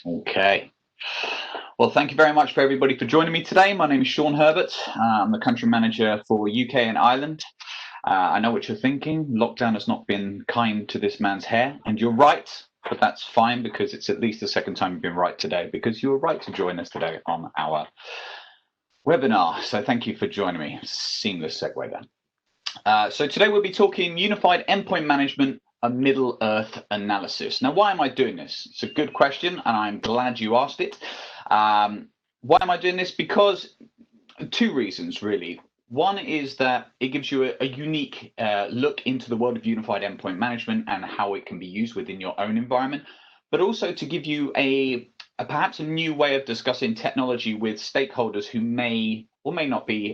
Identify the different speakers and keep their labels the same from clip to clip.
Speaker 1: Okay. Well, thank you very much for everybody for joining me today. My name is Sean Herbert. I'm the country manager for UK and Ireland. I know what you're thinking. Lockdown has not been kind to this man's hair, and you're right, but that's fine because it's at least the second time you've been right today because you were right to join us today on our webinar. So thank you for joining me. Seamless segue there. So today we'll be talking unified endpoint management, a Middle Earth analysis. Now, why am I doing this? It's a good question, and I'm glad you asked it. Why am I doing this? Because two reasons, really. One is that it gives you a unique look into the world of unified endpoint management and how it can be used within your own environment, but also to give you perhaps a new way of discussing technology with stakeholders who may or may not be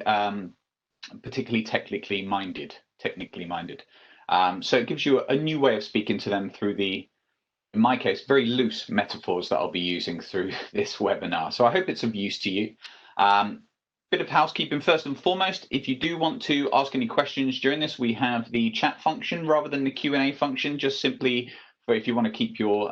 Speaker 1: particularly technically minded. So it gives you a new way of speaking to them through in my case, very loose metaphors that I'll be using through this webinar. So I hope it's of use to you. Bit of housekeeping first and foremost. If you do want to ask any questions during this, we have the chat function rather than the Q&A function, just simply for if you want to keep your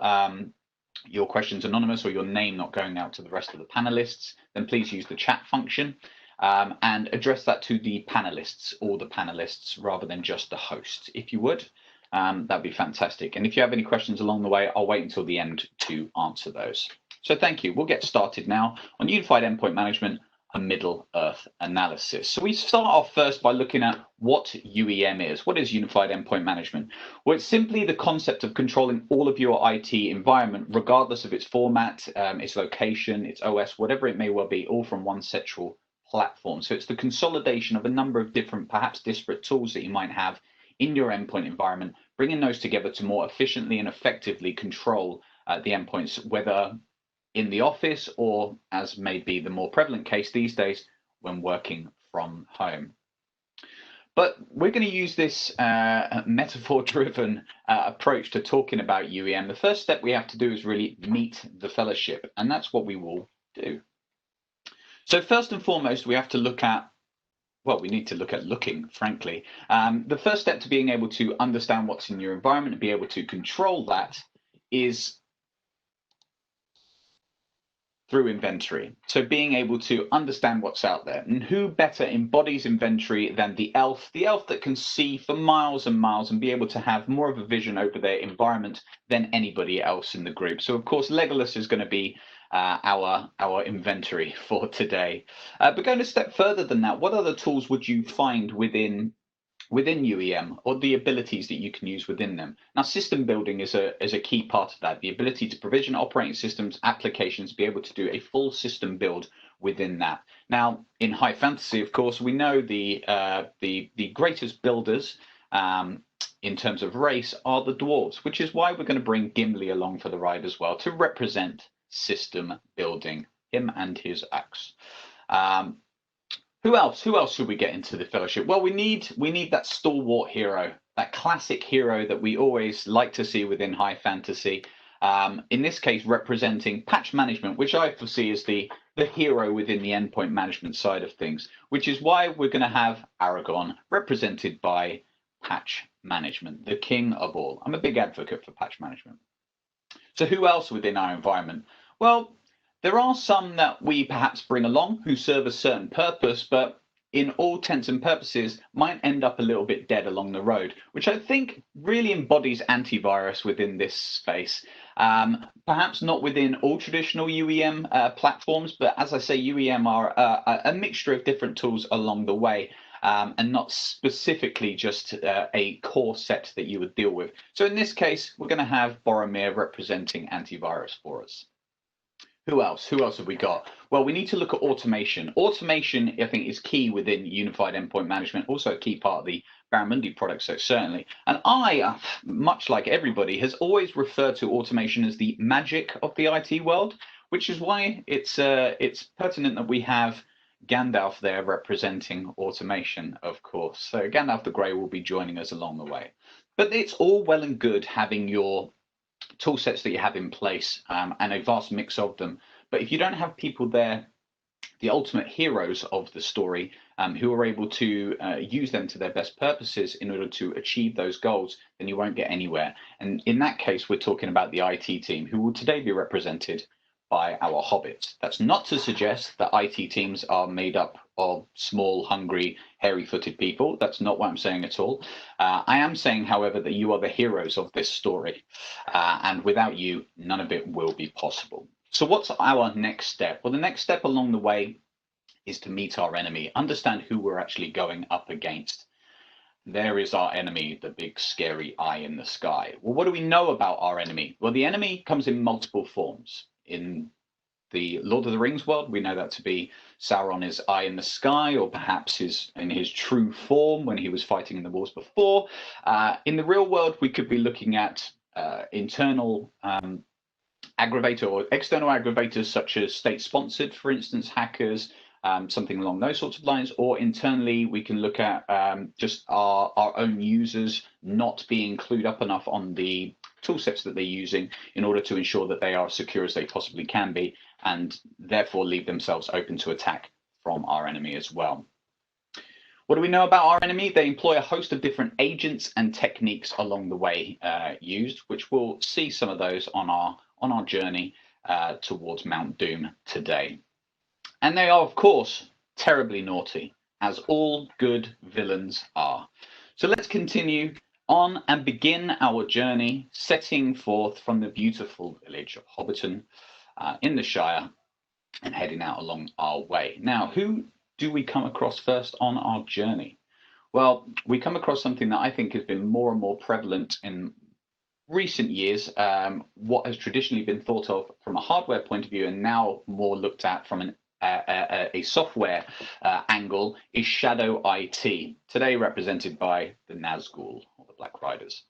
Speaker 1: questions anonymous or your name not going out to the rest of the panelists, then please use the chat function. And address that to the panelists or the panelists rather than just the host, if you would. That'd be fantastic. And if you have any questions along the way, I'll wait until the end to answer those. So thank you. We'll get started now on unified endpoint management, a Middle Earth analysis. So we start off first by looking at what UEM is. What is unified endpoint management? Well, it's simply the concept of controlling all of your IT environment, regardless of its format, its location, its OS, whatever it may well be, all from one central platform. So it's the consolidation of a number of different, perhaps disparate tools that you might have in your endpoint environment, bringing those together to more efficiently and effectively control the endpoints, whether in the office or, as may be the more prevalent case these days, when working from home. But we're going to use this metaphor-driven approach to talking about UEM. The first step we have to do is really meet the fellowship, and that's what we will do. So first and foremost, we have to look at, well, we need to look at looking, frankly. The first step to being able to understand what's in your environment and be able to control that is through inventory. So being able to understand what's out there. And who better embodies inventory than the elf that can see for miles and miles and be able to have more of a vision over their environment than anybody else in the group. So of course, Legolas is going to be our inventory for today. But going a step further than that, what other tools would you find within UEM or the abilities that you can use within them? Now, system building is a key part of that. The ability to provision operating systems, applications, be able to do a full system build within that. Now, in high fantasy, of course, we know the greatest builders in terms of race are the dwarves, which is why we're going to bring Gimli along for the ride as well to represent system building, him and his axe. Who else? Who else should we get into the fellowship? Well, we need that stalwart hero, that classic hero that we always like to see within high fantasy. In this case, representing patch management, which I foresee as the hero within the endpoint management side of things, which is why we're going to have Aragon represented by patch management, the king of all. I'm a big advocate for patch management. So who else within our environment? Well, there are some that we perhaps bring along who serve a certain purpose, but in all intents and purposes might end up a little bit dead along the road, which I think really embodies antivirus within this space. Perhaps not within all traditional UEM platforms, but as I say, UEM are a mixture of different tools along the way. And not specifically just a core set that you would deal with. So in this case, we're going to have Boromir representing antivirus for us. Who else? Who else have we got? Well, we need to look at automation. Automation, I think, is key within unified endpoint management, also a key part of the Barramundi product, so certainly. And I, much like everybody, has always referred to automation as the magic of the IT world, which is why it's pertinent that we have Gandalf there representing automation, of course. So Gandalf the Grey will be joining us along the way. But it's all well and good having your tool sets that you have in place and a vast mix of them. But if you don't have people there, the ultimate heroes of the story, who are able to use them to their best purposes in order to achieve those goals, then you won't get anywhere. And in that case, we're talking about the IT team, who will today be represented by our hobbits. That's not to suggest that IT teams are made up of small, hungry, hairy-footed people. That's not what I'm saying at all. I am saying, however, that you are the heroes of this story, and without you, none of it will be possible. So what's our next step? Well, the next step along the way is to meet our enemy, understand who we're actually going up against. There is our enemy, the big scary eye in the sky. Well, what do we know about our enemy? Well, the enemy comes in multiple forms. In the Lord of the Rings world, we know that to be Sauron is eye in the sky, or perhaps in his true form when he was fighting in the wars before. In the real world, we could be looking at internal aggravator or external aggravators such as state-sponsored, for instance, hackers, something along those sorts of lines, or internally we can look at just our own users not being clued up enough on the tool sets that they're using in order to ensure that they are as secure as they possibly can be, and therefore leave themselves open to attack from our enemy as well. What do we know about our enemy? They employ a host of different agents and techniques along the way used, which we'll see some of those on our journey towards Mount Doom today. And they are, of course, terribly naughty, as all good villains are. So let's continue on and begin our journey, setting forth from the beautiful village of Hobbiton in the Shire and heading out along our way. Now, who do we come across first on our journey? Well, we come across something that I think has been more and more prevalent in recent years, what has traditionally been thought of from a hardware point of view and now more looked at from a software angle is Shadow IT, today represented by the Nazgul or the Black Riders.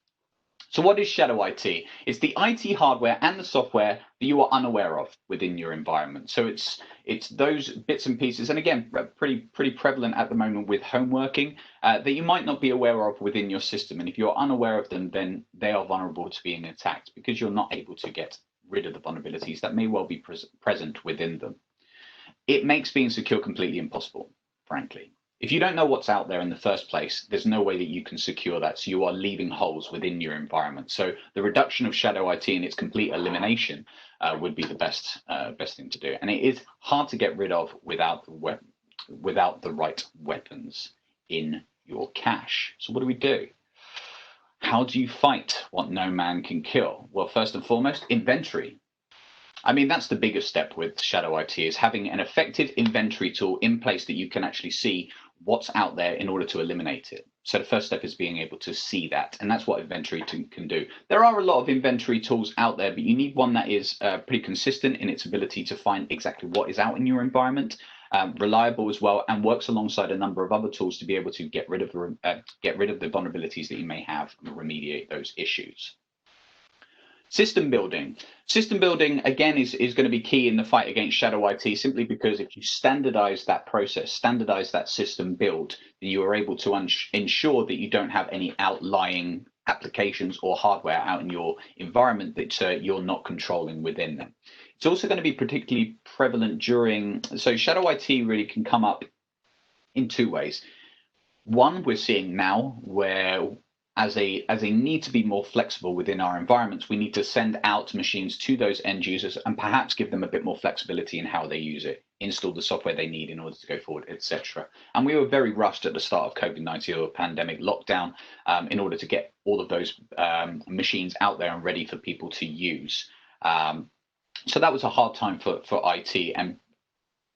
Speaker 1: So what is Shadow IT? It's the IT hardware and the software that you are unaware of within your environment. So it's those bits and pieces, and again, pretty prevalent at the moment with home working, that you might not be aware of within your system. And if you're unaware of them, then they are vulnerable to being attacked because you're not able to get rid of the vulnerabilities that may well be present within them. It makes being secure completely impossible, frankly. If you don't know what's out there in the first place, there's no way that you can secure that. So you are leaving holes within your environment. So the reduction of Shadow IT and its complete elimination would be the best thing to do. And it is hard to get rid of without the right weapons in your cache. So what do we do? How do you fight what no man can kill? Well, first and foremost, inventory. I mean, that's the biggest step with Shadow IT, is having an effective inventory tool in place that you can actually see what's out there in order to eliminate it. So the first step is being able to see that, and that's what inventory can do. There are a lot of inventory tools out there, but you need one that is pretty consistent in its ability to find exactly what is out in your environment, reliable as well, and works alongside a number of other tools to be able to get rid of the vulnerabilities that you may have and remediate those issues. System building. System building, again, is going to be key in the fight against Shadow IT, simply because if you standardize that process, standardize that system build, then you are able to ensure that you don't have any outlying applications or hardware out in your environment that you're not controlling within them. It's also going to be particularly prevalent so Shadow IT really can come up in two ways. One, we're seeing now where as a need to be more flexible within our environments, we need to send out machines to those end users and perhaps give them a bit more flexibility in how they use it, install the software they need in order to go forward, etc. And we were very rushed at the start of COVID-19 or pandemic lockdown in order to get all of those machines out there and ready for people to use. So that was a hard time for IT, and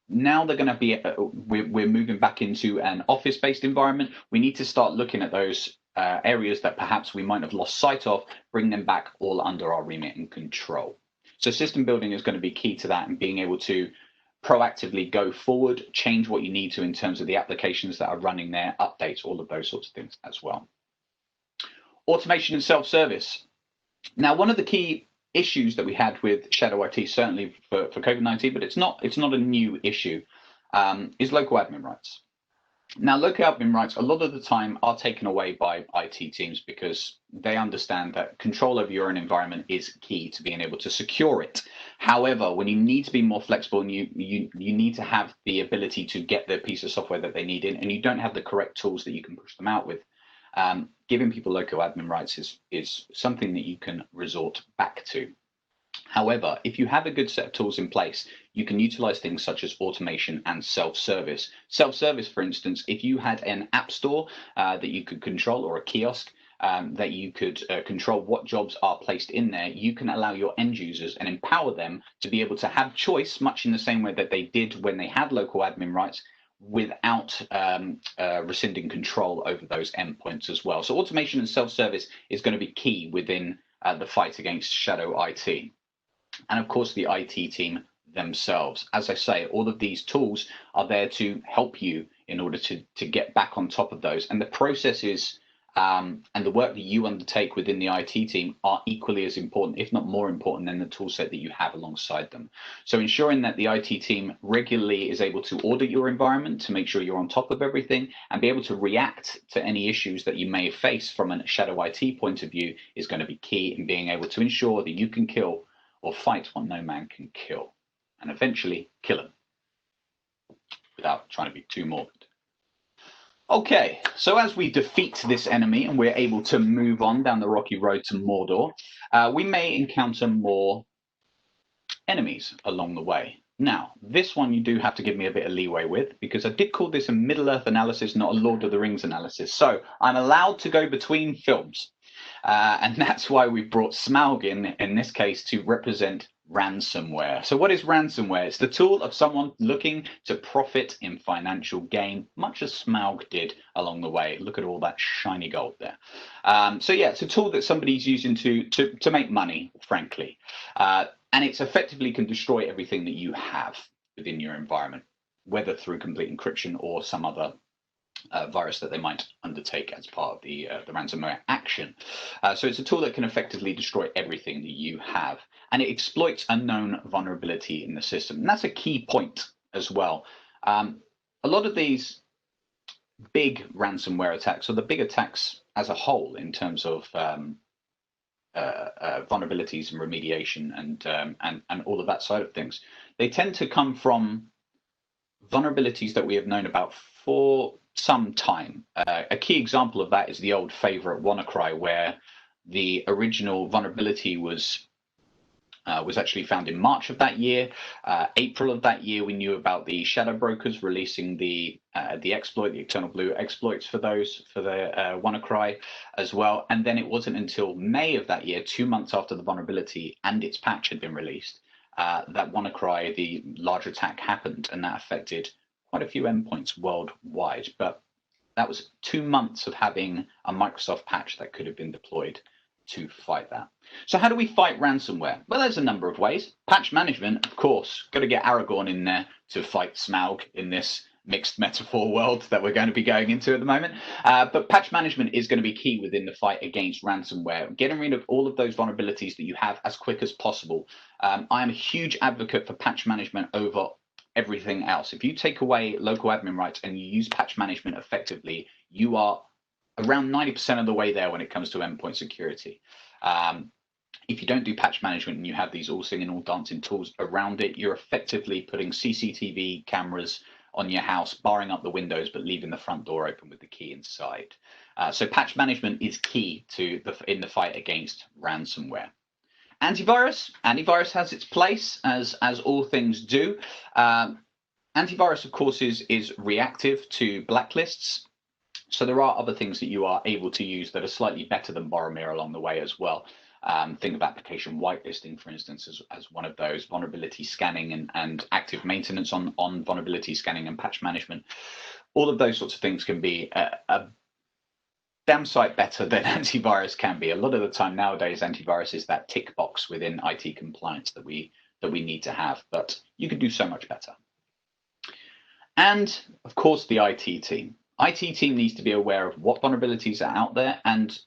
Speaker 1: now they're going to be, we're moving back into an office-based environment. We need to start looking at those areas that perhaps we might have lost sight of, bring them back all under our remit and control. So system building is going to be key to that, and being able to proactively go forward, change what you need to in terms of the applications that are running there, updates, all of those sorts of things as well. Automation and self-service. Now, one of the key issues that we had with Shadow IT, certainly for COVID-19, but it's not a new issue, is local admin rights. Now, local admin rights a lot of the time are taken away by IT teams because they understand that control over your own environment is key to being able to secure it. However, when you need to be more flexible and you need to have the ability to get the piece of software that they need in, and you don't have the correct tools that you can push them out with, giving people local admin rights is something that you can resort back to. However, if you have a good set of tools in place, you can utilize things such as automation and self-service. Self-service, for instance, if you had an app store that you could control, or a kiosk that you could control what jobs are placed in there, you can allow your end users and empower them to be able to have choice, much in the same way that they did when they had local admin rights, without rescinding control over those endpoints as well. So automation and self-service is going to be key within the fight against shadow IT. And of course, the IT team themselves. As I say, all of these tools are there to help you in order to get back on top of those. And the processes and the work that you undertake within the IT team are equally as important, if not more important, than the tool set that you have alongside them. So ensuring that the IT team regularly is able to audit your environment to make sure you're on top of everything and be able to react to any issues that you may face from a shadow IT point of view is going to be key in being able to ensure that you can kill or fight what no man can kill, and eventually kill him without trying to be too morbid. Okay, so as we defeat this enemy and we're able to move on down the rocky road to Mordor, we may encounter more enemies along the way. Now, this one you do have to give me a bit of leeway with, because I did call this a Middle-earth analysis, not a Lord of the Rings analysis. So I'm allowed to go between films. And that's why we've brought Smaug in this case, to represent ransomware. So what is ransomware? It's the tool of someone looking to profit in financial gain, much as Smaug did along the way. Look at all that shiny gold there. So yeah, it's a tool that somebody's using to make money, frankly. And it's effectively can destroy everything that you have within your environment, whether through complete encryption or some other virus that they might undertake as part of the ransomware action. So it's a tool that can effectively destroy everything that you have, and it exploits a known vulnerability in the system. And that's a key point as well. A lot of these big ransomware attacks, or the big attacks as a whole in terms of vulnerabilities and remediation and all of that side of things, they tend to come from vulnerabilities that we have known about for some time. A key example of that is the old favorite WannaCry, where the original vulnerability was actually found in March of that year. April of that year, we knew about the shadow brokers releasing the exploit, the Eternal Blue exploits for the WannaCry as well. And then it wasn't until May of that year, 2 months after the vulnerability and its patch had been released, that WannaCry, the large attack, happened, and that affected quite a few endpoints worldwide. But that was 2 months of having a Microsoft patch that could have been deployed to fight that. So how do we fight ransomware? Well, there's a number of ways. Patch management, of course, got to get Aragorn in there to fight Smaug in this mixed metaphor world that we're going to be going into at the moment. But patch management is going to be key within the fight against ransomware, getting rid of all of those vulnerabilities that you have as quick as possible. I am a huge advocate for patch management over everything else. If you take away local admin rights and you use patch management effectively, you are around 90% of the way there when it comes to endpoint security. If you don't do patch management and you have these all singing, all dancing tools around it, you're effectively putting CCTV cameras on your house, barring up the windows, but leaving the front door open with the key inside. So patch management is key in the fight against ransomware. Antivirus has its place, as all things do. Antivirus, of course, is reactive to blacklists. So there are other things that you are able to use that are slightly better than Boromir along the way as well. Think of application whitelisting, for instance, as one of those. Vulnerability scanning and active maintenance on vulnerability scanning and patch management. All of those sorts of things can be a damn sight better than antivirus can be. A lot of the time nowadays, antivirus is that tick box within IT compliance that we need to have, but you can do so much better. And of course, the IT team. IT team needs to be aware of what vulnerabilities are out there, and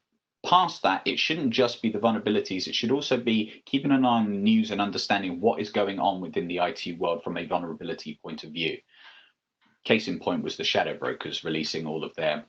Speaker 1: past that, it shouldn't just be the vulnerabilities. It should also be keeping an eye on the news and understanding what is going on within the IT world from a vulnerability point of view. Case in point was the shadow brokers releasing all of their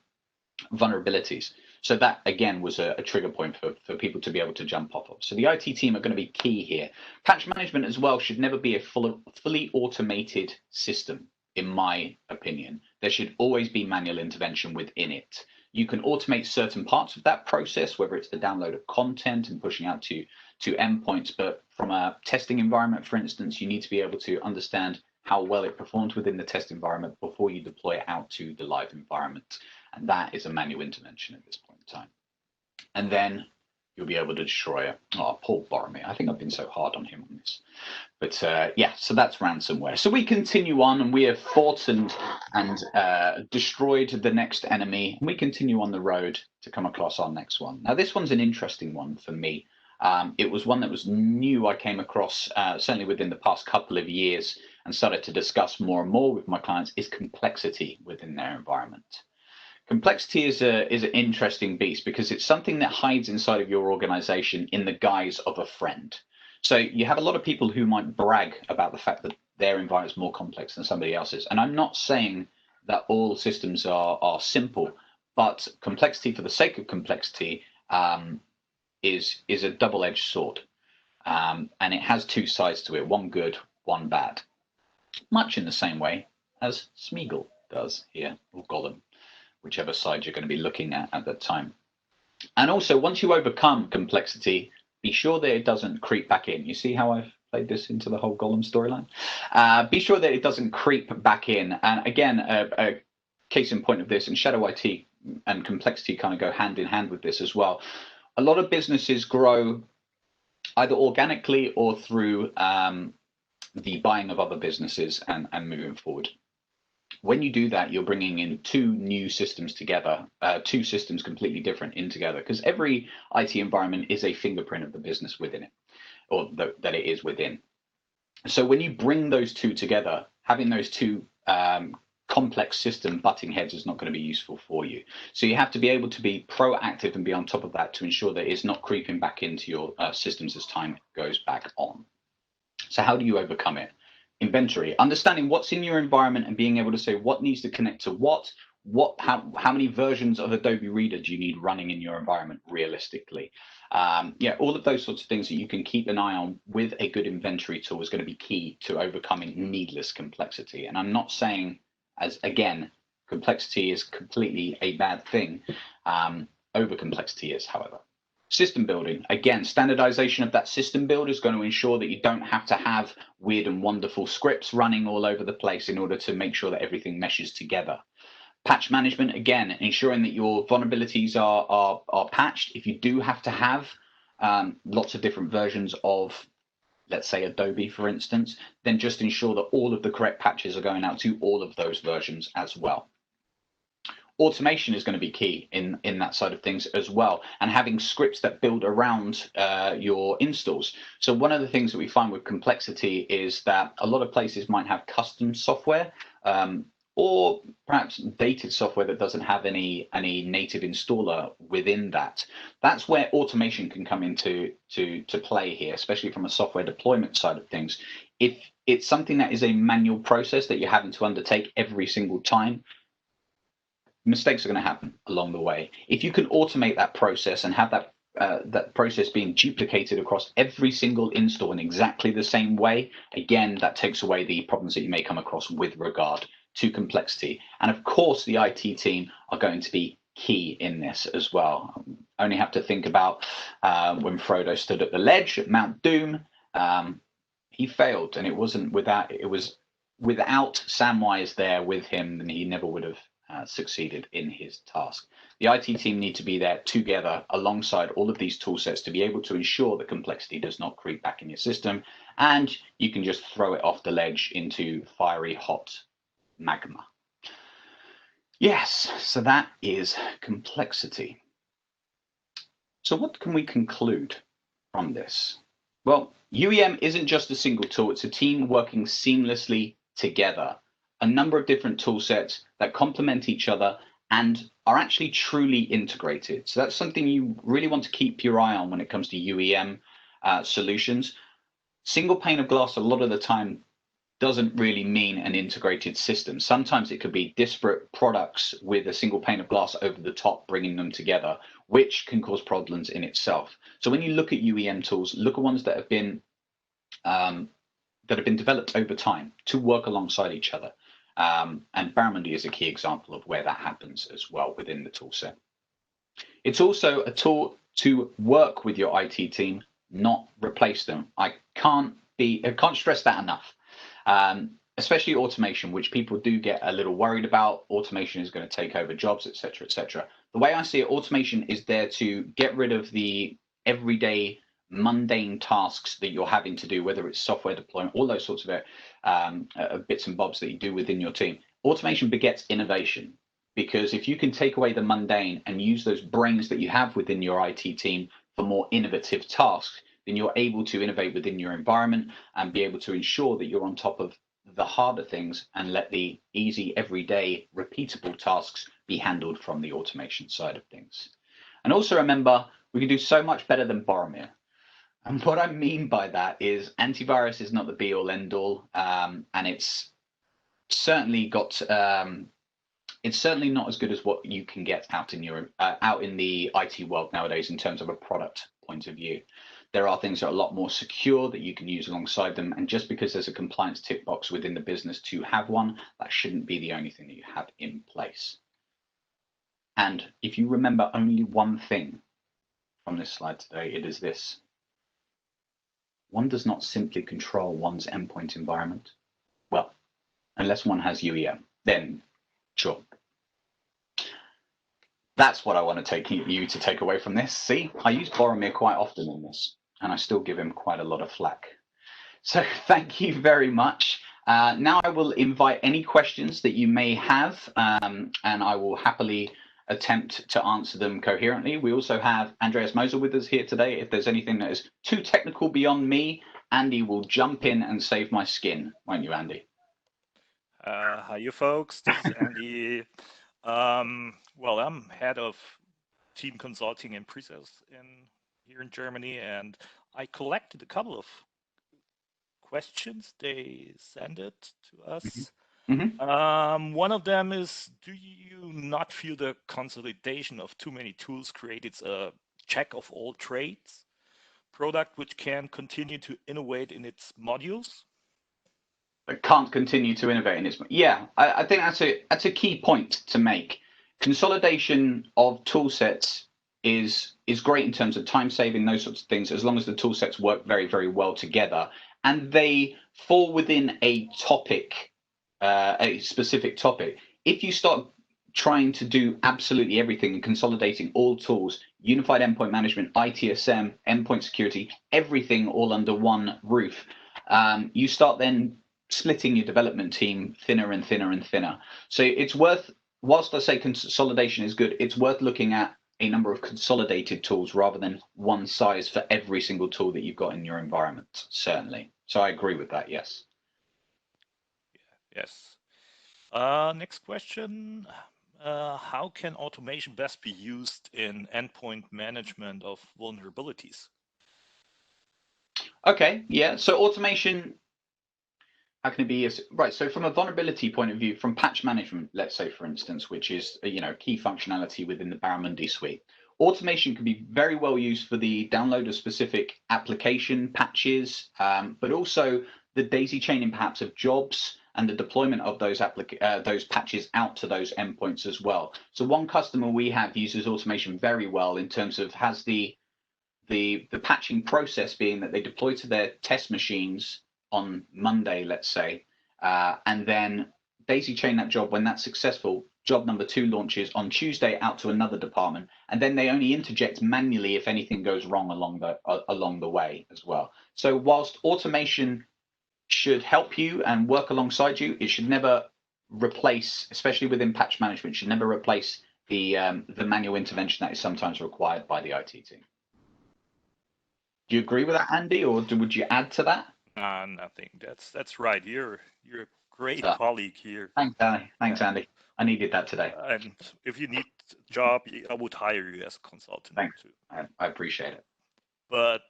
Speaker 1: vulnerabilities. So that, again, was a trigger point for people to be able to jump off of. So the IT team are going to be key here. Patch management as well should never be a fully automated system, in my opinion. There should always be manual intervention within it. You can automate certain parts of that process, whether it's the download of content and pushing out to to endpoints, but from a testing environment, for instance, you need to be able to understand how well it performs within the test environment before you deploy it out to the live environment. And that is a manual intervention at this point in time. And then you'll be able to destroy it. Oh, Paul Boromir. I think I've been so hard on him on this. But yeah, so that's ransomware. So we continue on, and we have fought and destroyed the next enemy. And we continue on the road to come across our next one. Now, this one's an interesting one for me. It was one that was new. I came across certainly within the past couple of years and started to discuss more and more with my clients is complexity within their environment. Complexity is an interesting beast because it's something that hides inside of your organization in the guise of a friend. So you have a lot of people who might brag about the fact that their environment is more complex than somebody else's. And I'm not saying that all systems are simple, but complexity for the sake of complexity is a double-edged sword. And it has two sides to it, one good, one bad. Much in the same way as Smeagol does here, or Gollum, whichever side you're going to be looking at that time. And also, once you overcome complexity, be sure that it doesn't creep back in. You see how I've played this into the whole Gollum storyline? Be sure that it doesn't creep back in. And again, a case in point of this, and Shadow IT and complexity kind of go hand in hand with this as well. A lot of businesses grow either organically or through the buying of other businesses and moving forward. When you do that, you're bringing in two new systems together, two systems completely different in together, because every IT environment is a fingerprint of the business within it, or that it is within. So when you bring those two together, having those two complex system butting heads is not going to be useful for you. So you have to be able to be proactive and be on top of that to ensure that it's not creeping back into your systems as time goes back on. So how do you overcome it? Inventory, understanding what's in your environment and being able to say what needs to connect to how many versions of Adobe Reader do you need running in your environment realistically? Yeah, all of those sorts of things that you can keep an eye on with a good inventory tool is going to be key to overcoming needless complexity. And I'm not saying, as again, complexity is completely a bad thing. Over complexity is, however. System building, again, standardization of that system build is going to ensure that you don't have to have weird and wonderful scripts running all over the place in order to make sure that everything meshes together. Patch management, again, ensuring that your vulnerabilities are patched. If you do have to have lots of different versions of, let's say, Adobe, for instance, then just ensure that all of the correct patches are going out to all of those versions as well. Automation is going to be key in that side of things as well, and having scripts that build around your installs. So one of the things that we find with complexity is that a lot of places might have custom software or perhaps dated software that doesn't have any native installer within that. That's where automation can come into play here, especially from a software deployment side of things. If it's something that is a manual process that you're having to undertake every single time, mistakes are going to happen along the way. If you can automate that process and have that process being duplicated across every single install in exactly the same way, again, that takes away the problems that you may come across with regard to complexity. And of course, the IT team are going to be key in this as well. Only have to think about when Frodo stood at the ledge at Mount Doom. He failed, and it was without Samwise there with him, then he never would have succeeded in his task. The IT team need to be there together alongside all of these tool sets to be able to ensure that complexity does not creep back in your system, and you can just throw it off the ledge into fiery hot magma. Yes, so that is complexity. So what can we conclude from this? Well, UEM isn't just a single tool, it's a team working seamlessly together. A number of different tool sets that complement each other and are actually truly integrated. So that's something you really want to keep your eye on when it comes to UEM solutions. Single pane of glass a lot of the time doesn't really mean an integrated system. Sometimes it could be disparate products with a single pane of glass over the top, bringing them together, which can cause problems in itself. So when you look at UEM tools, look at ones that have been developed over time to work alongside each other. And Barramundi is a key example of where that happens as well within the tool set. It's also a tool to work with your IT team not replace them. I can't stress that enough. Especially automation, which people do get a little worried about. Automation is going to take over jobs, etc., etc. The way I see it, automation is there to get rid of the everyday mundane tasks that you're having to do, whether it's software deployment, all those sorts of bits and bobs that you do within your team. Automation begets innovation, because if you can take away the mundane and use those brains that you have within your IT team for more innovative tasks, then you're able to innovate within your environment and be able to ensure that you're on top of the harder things and let the easy, everyday, repeatable tasks be handled from the automation side of things. And also remember, we can do so much better than Boromir. And what I mean by that is antivirus is not the be all end all, and it's certainly got it's certainly not as good as what you can get out in the IT world nowadays in terms of a product point of view. There are things that are a lot more secure that you can use alongside them, and just because there's a compliance tick box within the business to have one, that shouldn't be the only thing that you have in place. And if you remember only one thing from this slide today, it is this: one does not simply control one's endpoint environment. Well, unless one has UEM, then sure. That's what I want to take away from this. See, I use Boromir quite often in this, and I still give him quite a lot of flack. So thank you very much. Now I will invite any questions that you may have, and I will happily attempt to answer them coherently. We also have Andreas Moser with us here today. If there's anything that is too technical beyond me, Andy will jump in and save my skin, won't you, Andy?
Speaker 2: Hi, you folks. This is Andy. Well, I'm head of team consulting and pre-sales here in Germany, and I collected a couple of questions. They sent it to us.
Speaker 1: Mm-hmm.
Speaker 2: One of them is, do you not feel the consolidation of too many tools creates a jack of all trades product which can continue to innovate in its modules?
Speaker 1: But can't continue to innovate in its. Yeah, I think that's a key point to make. Consolidation of tool sets is great in terms of time saving, those sorts of things, as long as the tool sets work very, very well together and they fall within a topic, a specific topic. If you start trying to do absolutely everything and consolidating all tools, unified endpoint management, ITSM, endpoint security, everything all under one roof, you start then splitting your development team thinner and thinner and thinner. So it's worth, whilst I say consolidation is good, it's worth looking at a number of consolidated tools rather than one size for every single tool that you've got in your environment, certainly. So I agree with that, yes.
Speaker 2: Yes. Next question. How can automation best be used in endpoint management of vulnerabilities?
Speaker 1: Okay, yeah. So automation, how can it be used? Right. So from a vulnerability point of view, from patch management, let's say, for instance, which is key functionality within the Barramundi suite, automation can be very well used for the download of specific application patches, but also the daisy chaining perhaps of jobs and the deployment of those patches out to those endpoints as well. So one customer we have uses automation very well in terms of has the patching process being that they deploy to their test machines on Monday, let's say, and then daisy chain that job. When that's successful, job number 2 launches on Tuesday out to another department, and then they only interject manually if anything goes wrong along the way as well. So whilst automation should help you and work alongside you, it should never replace, especially within patch management, should never replace the manual intervention that is sometimes required by the IT team. Do you agree with that, Andy, or would you add to that?
Speaker 2: Nothing. That's right. You're a great colleague here.
Speaker 1: Thanks, Andy. Thanks, Andy. I needed that today.
Speaker 2: And if you need a job, I would hire you as a consultant.
Speaker 1: Thanks.
Speaker 2: Too.
Speaker 1: I appreciate it.
Speaker 2: But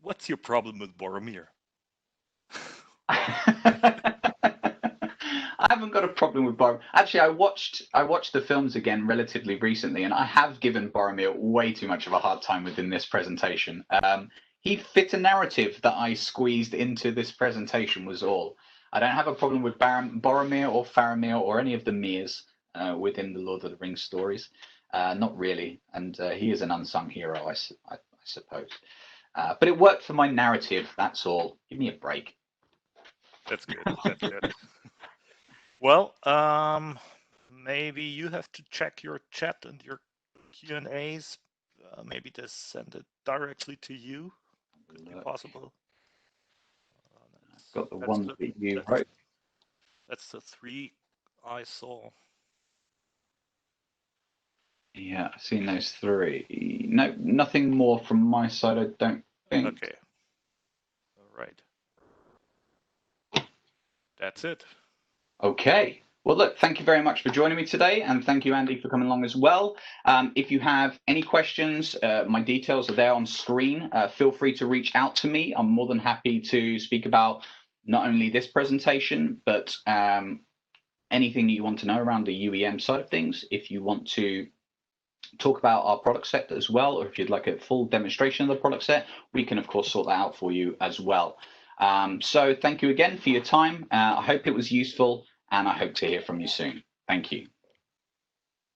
Speaker 2: what's your problem with Boromir?
Speaker 1: I haven't got a problem with Boromir. Actually, I watched the films again relatively recently, and I have given Boromir way too much of a hard time within this presentation. He fit a narrative that I squeezed into this presentation was all. I don't have a problem with Boromir or Faramir or any of the Mirs within the Lord of the Rings stories. Not really, and he is an unsung hero, I I suppose. But it worked for my narrative, that's all. Give me a break.
Speaker 2: That's good. That's good. Well, maybe you have to check your chat and your Q&As. Maybe they send it directly to you. Could be possible.
Speaker 1: I've got the
Speaker 2: That's
Speaker 1: ones that you wrote.
Speaker 2: That's the 3 I saw.
Speaker 1: Yeah, I've seen those 3. No, nothing more from my side, I don't think.
Speaker 2: Okay. All right. That's it.
Speaker 1: Okay. Well, look, thank you very much for joining me today, and thank you, Andy, for coming along as well. If you have any questions, my details are there on screen. Feel free to reach out to me. I'm more than happy to speak about not only this presentation, but anything you want to know around the UEM side of things. If you want to talk about our product set as well, or if you'd like a full demonstration of the product set, we can, of course, sort that out for you as well. So thank you again for your time. I hope it was useful, and I hope to hear from you soon. Thank you.